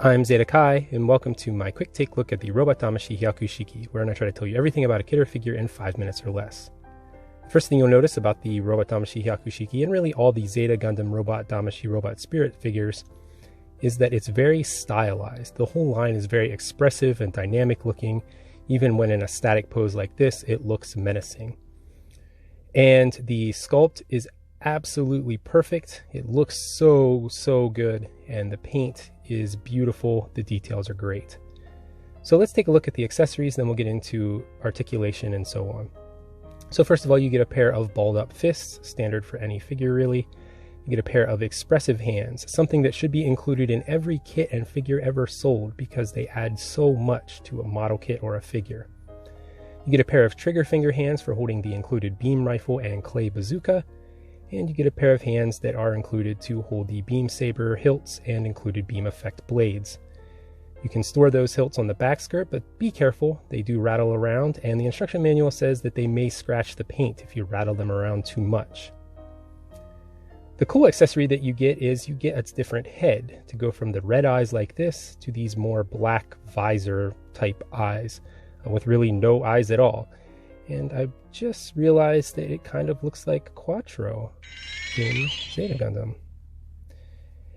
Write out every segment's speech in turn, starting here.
I'm Zeta Kai, and welcome to my quick take look at the robot Damashii Hyaku Shiki, where I try to tell you everything about a kit or figure in 5 minutes or less. The first thing you'll notice about the robot Damashii Hyaku Shiki, and really all the Zeta Gundam robot Damashii robot spirit figures, is that it's very stylized. The whole line is very expressive and dynamic looking. Even when in a static pose like this, it looks menacing. And the sculpt is absolutely perfect. It looks so good, and the paint is beautiful. The details are great. So let's take a look at the accessories, then we'll get into articulation and so on. So first of all, you get a pair of balled up fists, standard for any figure really. You get a pair of expressive hands, something that should be included in every kit and figure ever sold because they add so much to a model kit or a figure. You get a pair of trigger finger hands for holding the included beam rifle and clay bazooka, and you get a pair of hands that are included to hold the beam saber hilts and included beam effect blades. You can store those hilts on the back skirt, but be careful, they do rattle around, and the instruction manual says that they may scratch the paint if you rattle them around too much. The cool accessory that you get is you get a different head to go from the red eyes like this to these more black visor type eyes with really no eyes at all. And I just realized that it kind of looks like Quattro in Zeta Gundam.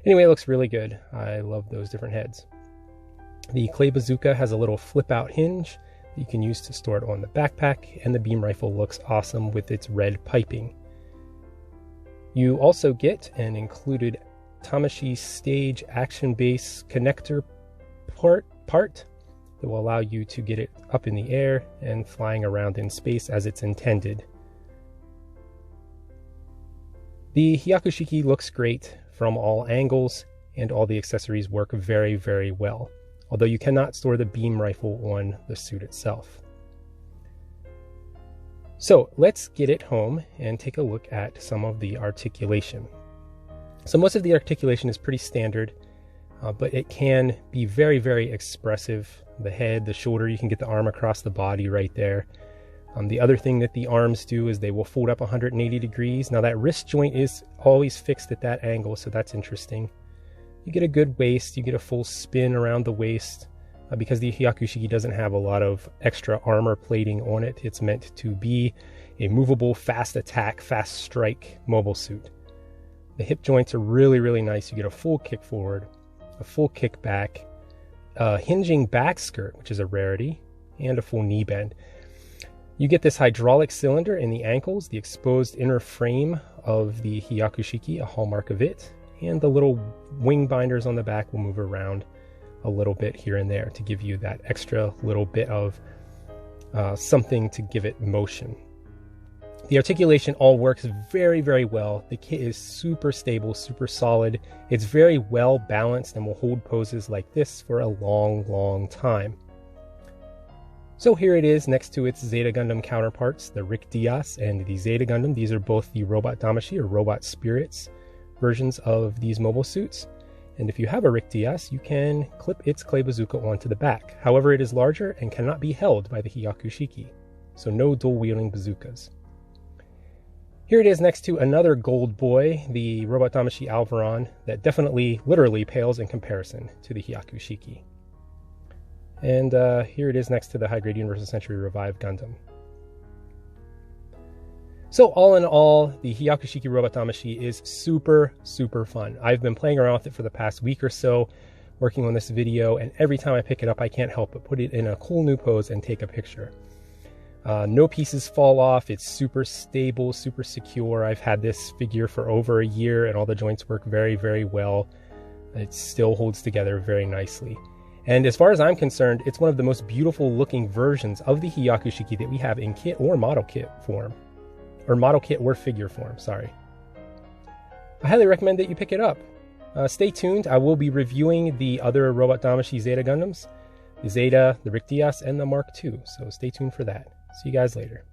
Anyway, it looks really good. I love those different heads. The clay bazooka has a little flip out hinge that you can use to store it on the backpack, and the beam rifle looks awesome with its red piping. You also get an included Damashii stage action base connector part that will allow you to get it up in the air and flying around in space as it's intended. The Hyaku Shiki looks great from all angles, and all the accessories work very well, although you cannot store the beam rifle on the suit itself. So let's get it home and take a look at some of the articulation. So most of the articulation is pretty standard, but it can be very expressive. The head, the shoulder, you can get the arm across the body right there. The other thing that the arms do is they will fold up 180 degrees. Now that wrist joint is always fixed at that angle, so that's interesting. You get a good waist, you get a full spin around the waist. Because the Hyaku Shiki doesn't have a lot of extra armor plating on it, it's meant to be a movable, fast attack, fast strike mobile suit. The hip joints are really nice. You get a full kick forward, a full kick back, a hinging back skirt, which is a rarity, and a full knee bend. You get this hydraulic cylinder in the ankles, the exposed inner frame of the Hyaku Shiki, a hallmark of it, and the little wing binders on the back will move around a little bit here and there to give you that extra little bit of something to give it motion. The articulation all works very well. The kit is super stable, super solid. It's very well balanced and will hold poses like this for a long time. So here it is next to its Zeta Gundam counterparts, the Rick Dias and the Zeta Gundam. These are both the robot Damashii or robot spirits versions of these mobile suits. And if you have a Rick Dias, you can clip its clay bazooka onto the back. However, it is larger and cannot be held by the Hyaku Shiki, so no dual-wielding bazookas. Here it is next to another gold boy, the robot Damashii Alvaron, that definitely, literally pales in comparison to the Hyaku Shiki. And here it is next to the high-grade Universal Century Revive Gundam. So all in all, the Hyaku Shiki Robot Damashii is super fun. I've been playing around with it for the past week or so, working on this video, and every time I pick it up, I can't help but put it in a cool new pose and take a picture. No pieces fall off. It's super stable, super secure. I've had this figure for over a year, and all the joints work very well. It still holds together very nicely. And as far as I'm concerned, it's one of the most beautiful looking versions of the Hyaku Shiki that we have in kit or model kit form. Or model kit or figure form, sorry. I highly recommend that you pick it up. Stay tuned, I will be reviewing the other Robot Damashii Zeta Gundams, the Zeta, the Rick Dias, and the Mark II, so stay tuned for that. See you guys later.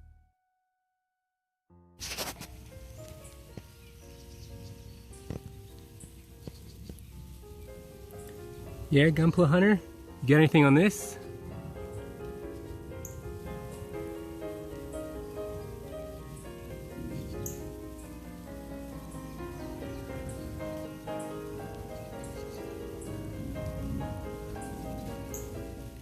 Yeah, Gunpla Hunter? You got anything on this?